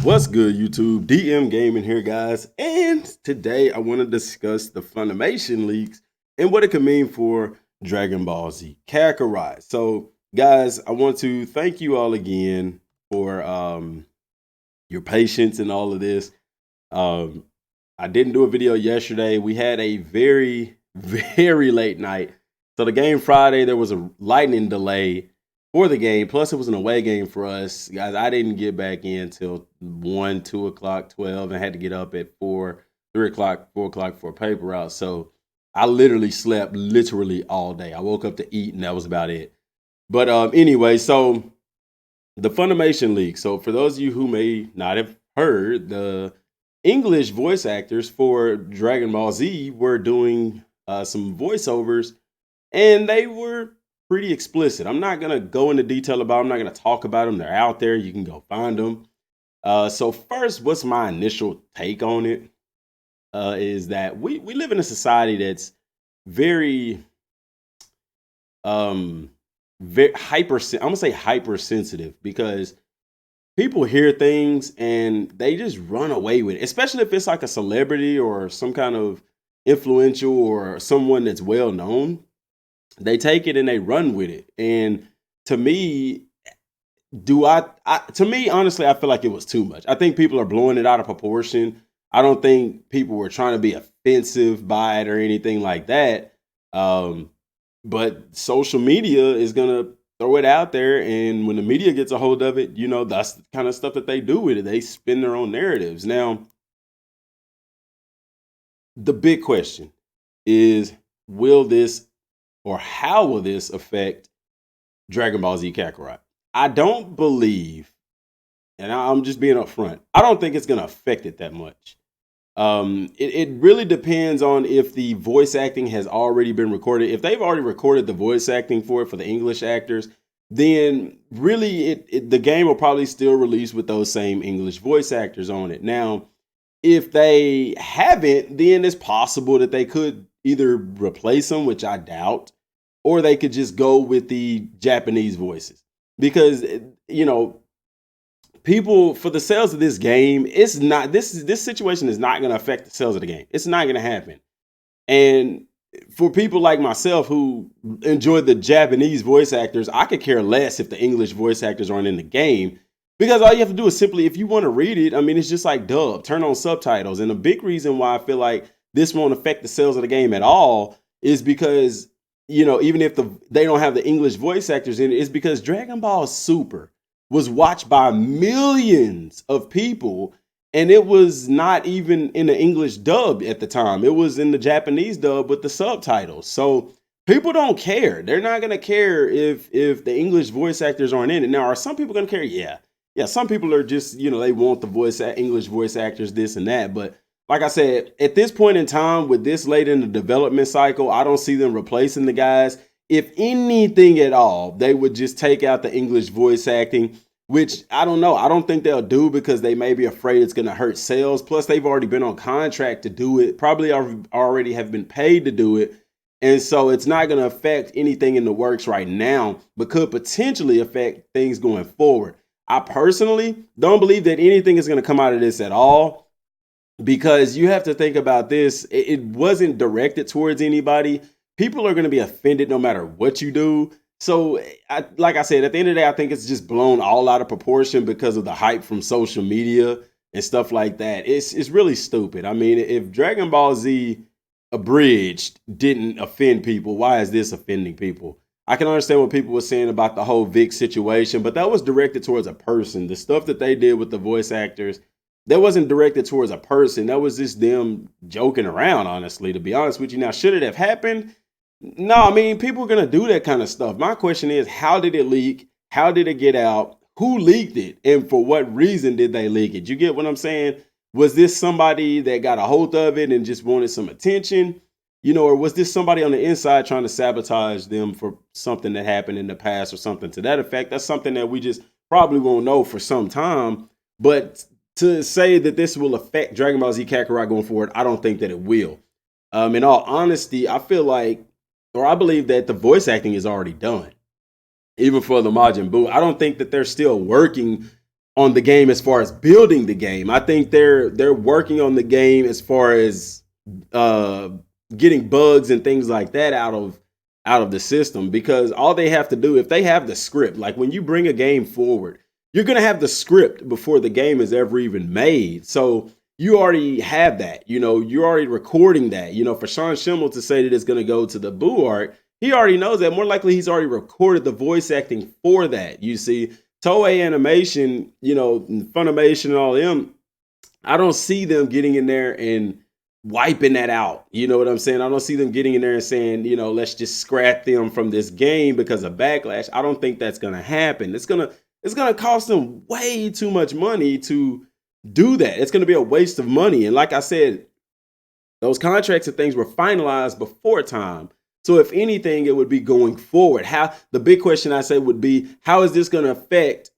What's good, YouTube? Dmgaming here, guys. And today I want to discuss the Funimation leaks and what it could mean for Dragon Ball Z Kakarot. So, guys, I want to thank you all again for your patience and all of this. Um, I didn't do a video yesterday. We had a very, very late night. So the game Friday, there was a lightning delay for the game. Plus, it was an away game for us. Guys, I didn't get back in till 1, 2 o'clock, 12, and had to get up at 4, 3 o'clock, 4 o'clock for a paper route. So I literally slept literally all day. I woke up to eat, and that was about it. But anyway, so the Funimation leak. So for those of you who may not have heard, the English voice actors for Dragon Ball Z were doing some voiceovers, and they were pretty explicit. I'm not gonna go into detail about them. I'm not gonna talk about them. They're out there. You can go find them. So first, what's my initial take on it? Is that we live in a society that's very very hyper. I'm gonna say hypersensitive because people hear things and they just run away with it, especially if it's like a celebrity or some kind of influential or someone that's well known. They take it and they run with it. And to me, to me, honestly, I feel like it was too much. I think people are blowing it out of proportion. I don't think people were trying to be offensive by it or anything like that. But social media is gonna throw it out there, and when the media gets a hold of it, that's the kind of stuff that they do with it. They spin their own narratives. Now, the big question is, will this or how will this affect Dragon Ball Z Kakarot? I don't believe, and I'm just being upfront, I don't think it's going to affect it that much. It really depends on if the voice acting has already been recorded. If they've already recorded the voice acting for it for the English actors, then really the game will probably still release with those same English voice actors on it. Now, if they haven't, then it's possible that they could either replace them, which I doubt, or they could just go with the Japanese voices. Because, people, for the sales of this game, it's not this situation is not going to affect the sales of the game. It's not going to happen. And for people like myself who enjoy the Japanese voice actors, I could care less if the English voice actors aren't in the game, because all you have to do is simply, if you want to read it, I mean, it's just like dub, turn on subtitles. And a big reason why I feel like this won't affect the sales of the game at all is because, even if they don't have the English voice actors in it, is because Dragon Ball Super was watched by millions of people, and it was not even in the English dub at the time. It was in the Japanese dub with the subtitles. So people don't care. They're not going to care if the English voice actors aren't in it. Now, are some people going to care? Yeah. Yeah, some people are just, they want the English voice actors, this and that. But like I said, at this point in time, with this late in the development cycle, I don't see them replacing the guys. If anything at all, they would just take out the English voice acting, which I don't know. I don't think they'll do, because they may be afraid it's going to hurt sales. Plus, they've already been on contract to do it, probably already have been paid to do it. And so it's not going to affect anything in the works right now, but could potentially affect things going forward. I personally don't believe that anything is going to come out of this at all, because you have to think about this. It wasn't directed towards anybody. People are going to be offended no matter what you do. So, like I said, at the end of the day, I think it's just blown all out of proportion because of the hype from social media and stuff like that. It's really stupid. I mean, if Dragon Ball Z Abridged didn't offend people, why is this offending people? I can understand what people were saying about the whole Vic situation, but that was directed towards a person. The stuff that they did with the voice actors, that wasn't directed towards a person. That was just them joking around, honestly, to be honest with you. Now, should it have happened? No, I mean, people are going to do that kind of stuff. My question is, how did it leak? How did it get out? Who leaked it? And for what reason did they leak it? You get what I'm saying? Was this somebody that got a hold of it and just wanted some attention? Or was this somebody on the inside trying to sabotage them for something that happened in the past or something to that effect? That's something that we just probably won't know for some time. But to say that this will affect Dragon Ball Z Kakarot going forward, I don't think that it will. In all honesty, I feel like, or I believe that the voice acting is already done, even for the Majin Buu. I don't think that they're still working on the game as far as building the game. I think they're working on the game as far as uh, getting bugs and things like that out of the system, because all they have to do, if they have the script, like when you bring a game forward, you're going to have the script before the game is ever even made. So you already have that, you're already recording that, for Sean Schimmel to say that it's going to go to the Boo art, he already knows that. More likely he's already recorded the voice acting for that. You see, Toei Animation, Funimation and all them, I don't see them getting in there and wiping that out. You know what I'm saying? I don't see them getting in there and saying, let's just scrap them from this game because of backlash. I don't think that's going to happen. It's going to cost them way too much money to do that. It's going to be a waste of money. And like I said, those contracts and things were finalized before time. So if anything, it would be going forward. The big question I say would be, how is this going to affect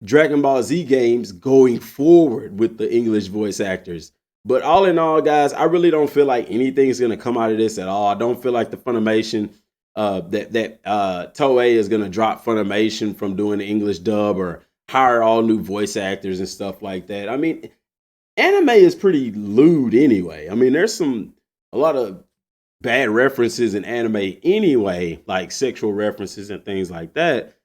Dragon Ball Z games going forward with the English voice actors? But all in all, guys, I really don't feel like anything's going to come out of this at all. I don't feel like the Funimation, Toei is going to drop Funimation from doing the English dub or hire all new voice actors and stuff like that. I mean, anime is pretty lewd anyway. I mean, there's a lot of bad references in anime anyway, like sexual references and things like that.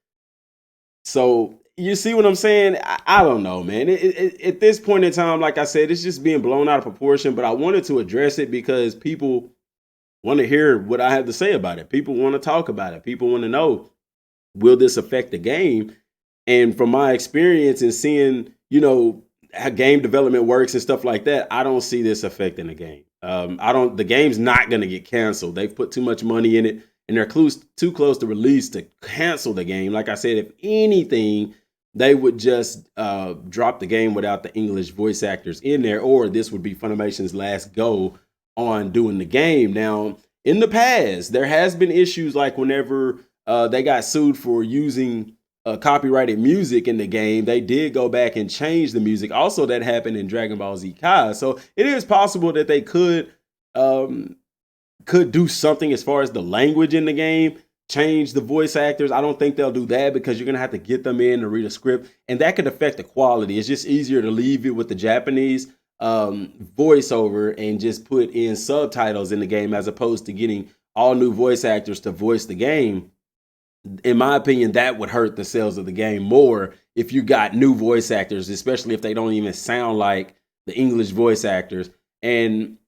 So you see what I'm saying? I don't know, man. At this point in time, like I said, it's just being blown out of proportion. But I wanted to address it because people want to hear what I have to say about it. People want to talk about it. People want to know, will this affect the game? And from my experience and seeing, how game development works and stuff like that, I don't see this affecting the game. The game's not going to get canceled. They've put too much money in it and they're too close to release to cancel the game. Like I said, if anything, they would just drop the game without the English voice actors in there, or this would be Funimation's last go on doing the game. Now, in the past, there has been issues like whenever they got sued for using copyrighted music in the game, they did go back and change the music. Also, that happened in Dragon Ball Z Kakarot. So it is possible that they could do something as far as the language in the game, change the voice actors. I don't think they'll do that because you're going to have to get them in to read a script, and that could affect the quality. It's just easier to leave it with the Japanese voiceover and just put in subtitles in the game as opposed to getting all new voice actors to voice the game. In my opinion, that would hurt the sales of the game more if you got new voice actors, especially if they don't even sound like the English voice actors. And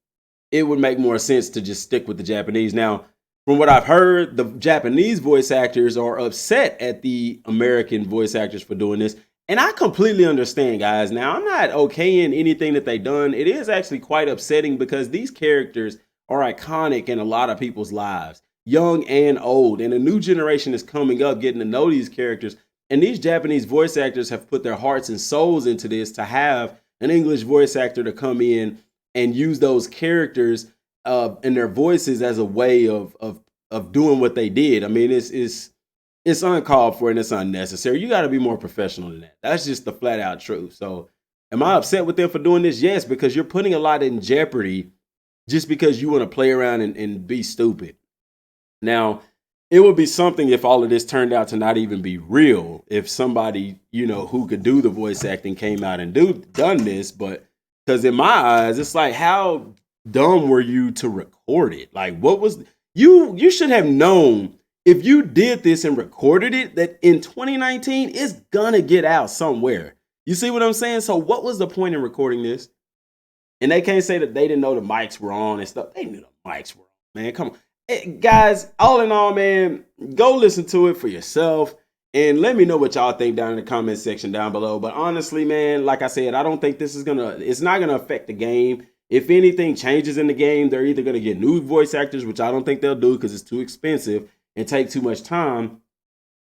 it would make more sense to just stick with the Japanese. Now, from what I've heard, the Japanese voice actors are upset at the American voice actors for doing this. And I completely understand, guys. Now, I'm not okaying anything that they've done. It is actually quite upsetting because these characters are iconic in a lot of people's lives, young and old. And a new generation is coming up, getting to know these characters. And these Japanese voice actors have put their hearts and souls into this to have an English voice actor to come in and use those characters and their voices as a way of doing what they did. I mean, it's uncalled for and it's unnecessary. You got to be more professional than that. That's just the flat out truth. So am I upset with them for doing this? Yes, because you're putting a lot in jeopardy just because you want to play around and be stupid. Now, it would be something if all of this turned out to not even be real, if somebody, who could do the voice acting came out and done this. But because in my eyes, it's like, how dumb were you to record it? Like, what was you should have known if you did this and recorded it that in 2019 it's gonna get out somewhere. You see what I'm saying? So what was the point in recording this? And they can't say that they didn't know the mics were on and stuff. They knew the mics were on, man. Come on. Hey, guys, all in all, man, go listen to it for yourself and let me know what y'all think down in the comment section down below. But honestly, man, like I said, I don't think it's not gonna affect the game. If anything changes in the game, they're either gonna get new voice actors, which I don't think they'll do because it's too expensive and take too much time.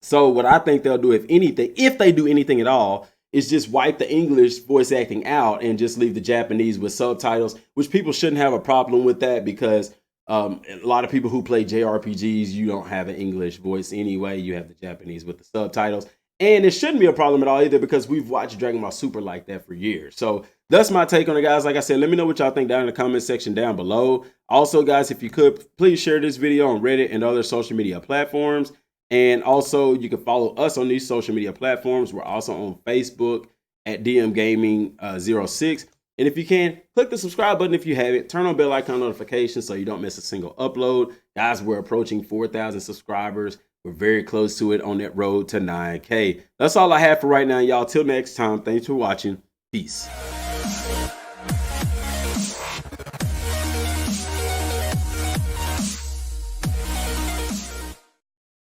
So what I think they'll do, if they do anything at all, is just wipe the English voice acting out and just leave the Japanese with subtitles, which people shouldn't have a problem with that because a lot of people who play JRPGs, you don't have an English voice anyway. You have the Japanese with the subtitles. And it shouldn't be a problem at all either because we've watched Dragon Ball Super like that for years. So that's my take on it, guys. Like I said, let me know what y'all think down in the comment section down below. Also, guys, if you could, please share this video on Reddit and other social media platforms. And also, you can follow us on these social media platforms. We're also on Facebook at Dmgaming06. And if you can, click the subscribe button if you haven't. Turn on bell icon notifications so you don't miss a single upload. Guys, we're approaching 4,000 subscribers. We're very close to it on that road to 9K. That's all I have for right now, y'all. Till next time, thanks for watching. Peace.